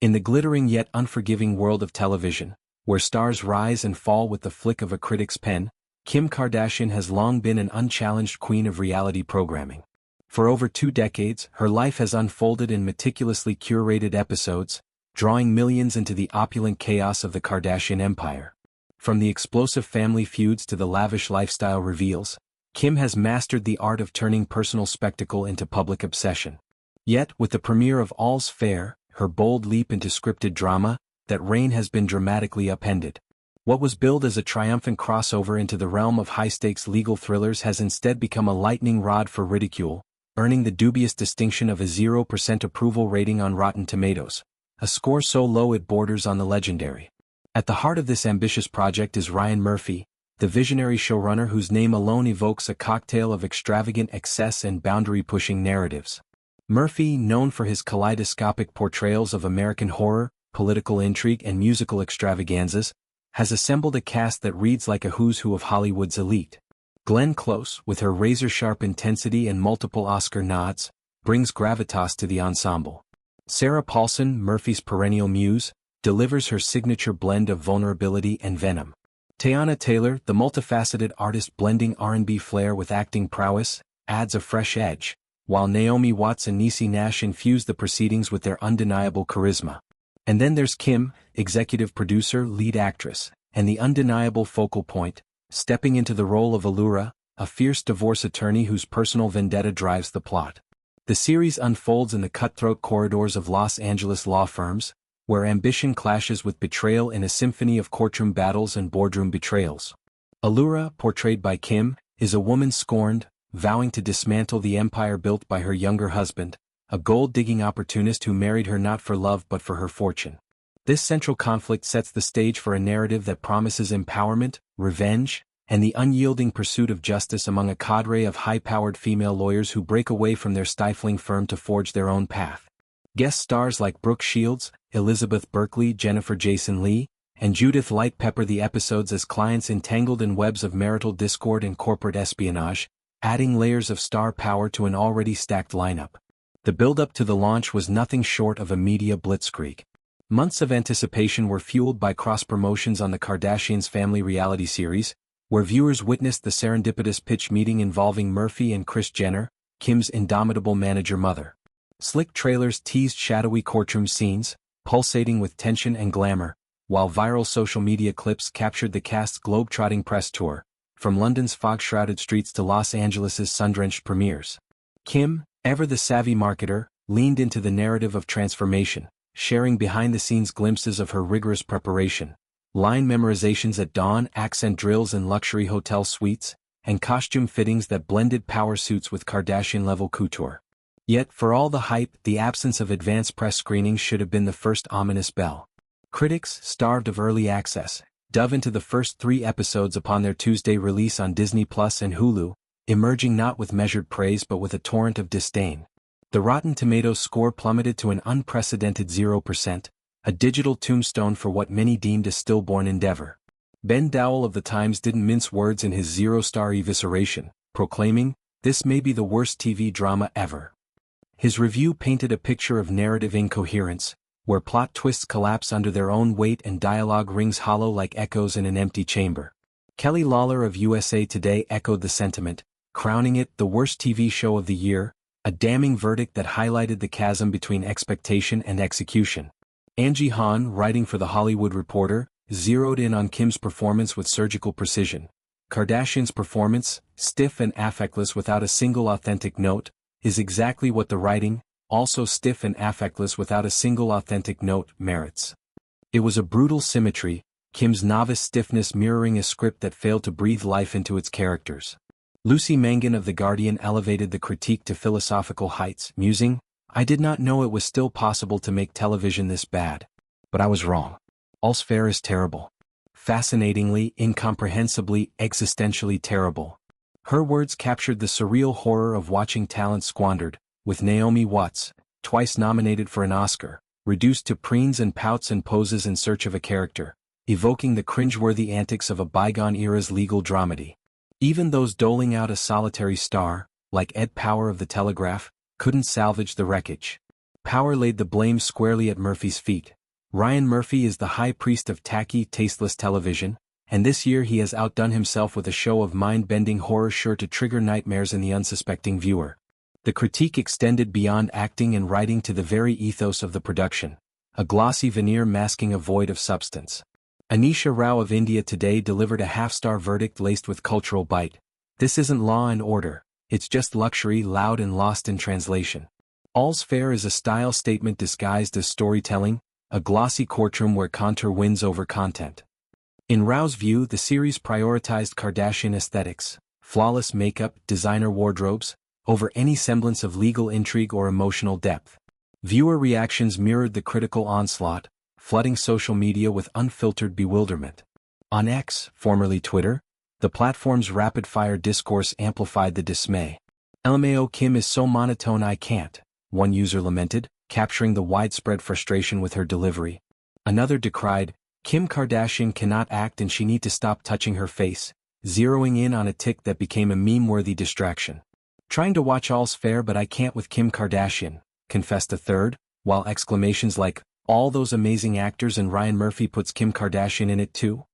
In the glittering yet unforgiving world of television, where stars rise and fall with the flick of a critic's pen, Kim Kardashian has long been an unchallenged queen of reality programming. For over 2 decades, her life has unfolded in meticulously curated episodes, drawing millions into the opulent chaos of the Kardashian empire. From the explosive family feuds to the lavish lifestyle reveals, Kim has mastered the art of turning personal spectacle into public obsession. Yet, with the premiere of All's Fair, her bold leap into scripted drama, that reign has been dramatically upended. What was billed as a triumphant crossover into the realm of high-stakes legal thrillers has instead become a lightning rod for ridicule, earning the dubious distinction of a 0% approval rating on Rotten Tomatoes, a score so low it borders on the legendary. At the heart of this ambitious project is Ryan Murphy, the visionary showrunner whose name alone evokes a cocktail of extravagant excess and boundary-pushing narratives. Murphy, known for his kaleidoscopic portrayals of American horror, political intrigue and musical extravaganzas, has assembled a cast that reads like a who's who of Hollywood's elite. Glenn Close, with her razor-sharp intensity and multiple Oscar nods, brings gravitas to the ensemble. Sarah Paulson, Murphy's perennial muse, delivers her signature blend of vulnerability and venom. Teyana Taylor, the multifaceted artist blending R&B flair with acting prowess, adds a fresh edge, while Naomi Watts and Niecy Nash infuse the proceedings with their undeniable charisma. And then there's Kim, executive producer, lead actress, and the undeniable focal point, stepping into the role of Allura, a fierce divorce attorney whose personal vendetta drives the plot. The series unfolds in the cutthroat corridors of Los Angeles law firms, where ambition clashes with betrayal in a symphony of courtroom battles and boardroom betrayals. Allura, portrayed by Kim, is a woman scorned, vowing to dismantle the empire built by her younger husband, a gold-digging opportunist who married her not for love but for her fortune. This central conflict sets the stage for a narrative that promises empowerment, revenge, and the unyielding pursuit of justice among a cadre of high-powered female lawyers who break away from their stifling firm to forge their own path. Guest stars like Brooke Shields, Elizabeth Berkley, Jennifer Jason Leigh, and Judith Light pepper the episodes as clients entangled in webs of marital discord and corporate espionage, adding layers of star power to an already stacked lineup. The build-up to the launch was nothing short of a media blitzkrieg. Months of anticipation were fueled by cross-promotions on the Kardashians' family reality series, where viewers witnessed the serendipitous pitch meeting involving Murphy and Kris Jenner, Kim's indomitable manager-mother. Slick trailers teased shadowy courtroom scenes, pulsating with tension and glamour, while viral social media clips captured the cast's globe-trotting press tour, from London's fog-shrouded streets to Los Angeles' sun-drenched premieres. Kim, ever the savvy marketer, leaned into the narrative of transformation, sharing behind-the-scenes glimpses of her rigorous preparation, line memorizations at dawn, accent drills in luxury hotel suites, and costume fittings that blended power suits with Kardashian-level couture. Yet, for all the hype, the absence of advanced press screenings should have been the first ominous bell. Critics, starved of early access, dove into the first 3 episodes upon their Tuesday release on Disney Plus and Hulu, emerging not with measured praise but with a torrent of disdain. The Rotten Tomatoes score plummeted to an unprecedented 0%, a digital tombstone for what many deemed a stillborn endeavor. Ben Dowell of The Times didn't mince words in his 0-star evisceration, proclaiming, "This may be the worst TV drama ever." His review painted a picture of narrative incoherence, where plot twists collapse under their own weight and dialogue rings hollow like echoes in an empty chamber. Kelly Lawler of USA Today echoed the sentiment, crowning it the worst TV show of the year, a damning verdict that highlighted the chasm between expectation and execution. Angie Han, writing for The Hollywood Reporter, zeroed in on Kim's performance with surgical precision. Kardashian's performance, stiff and affectless without a single authentic note, is exactly what the writing, also stiff and affectless without a single authentic note, merits. It was a brutal symmetry, Kim's novice stiffness mirroring a script that failed to breathe life into its characters. Lucy Mangan of The Guardian elevated the critique to philosophical heights, musing, "I did not know it was still possible to make television this bad. But I was wrong. All's Fair is terrible. Fascinatingly, incomprehensibly, existentially terrible." Her words captured the surreal horror of watching talent squandered, with Naomi Watts, twice nominated for an Oscar, reduced to preens and pouts and poses in search of a character, evoking the cringeworthy antics of a bygone era's legal dramedy. Even those doling out a solitary star, like Ed Power of The Telegraph, couldn't salvage the wreckage. Power laid the blame squarely at Murphy's feet. Ryan Murphy is the high priest of tacky, tasteless television, and this year he has outdone himself with a show of mind-bending horror sure to trigger nightmares in the unsuspecting viewer. The critique extended beyond acting and writing to the very ethos of the production, a glossy veneer masking a void of substance. Anisha Rao of India Today delivered a half-star verdict laced with cultural bite. This isn't Law and Order, it's just luxury loud and lost in translation. All's Fair is a style statement disguised as storytelling, a glossy courtroom where contour wins over content. In Rao's view, the series prioritized Kardashian aesthetics, flawless makeup, designer wardrobes, over any semblance of legal intrigue or emotional depth. Viewer reactions mirrored the critical onslaught, flooding social media with unfiltered bewilderment. On X, formerly Twitter, the platform's rapid-fire discourse amplified the dismay. LMAO Kim is so monotone I can't, one user lamented, capturing the widespread frustration with her delivery. Another decried, Kim Kardashian cannot act and she need to stop touching her face, zeroing in on a tic that became a meme-worthy distraction. Trying to watch All's Fair but I can't with Kim Kardashian, confessed a third, while exclamations like, all those amazing actors and Ryan Murphy puts Kim Kardashian in it too?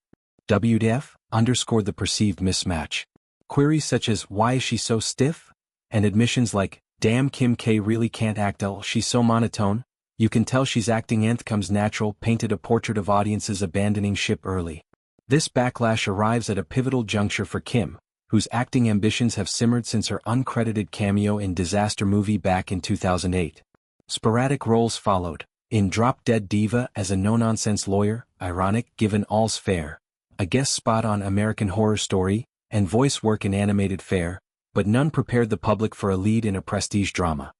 WTF? Underscored the perceived mismatch. Queries such as, why is she so stiff? And admissions like, damn Kim K really can't act she's so monotone, you can tell she's acting nth comes natural painted a portrait of audiences abandoning ship early. This backlash arrives at a pivotal juncture for Kim, whose acting ambitions have simmered since her uncredited cameo in Disaster Movie back in 2008. Sporadic roles followed, in Drop Dead Diva as a no-nonsense lawyer, ironic given All's Fair, a guest spot on American Horror Story, and voice work in Animated Fair, but none prepared the public for a lead in a prestige drama.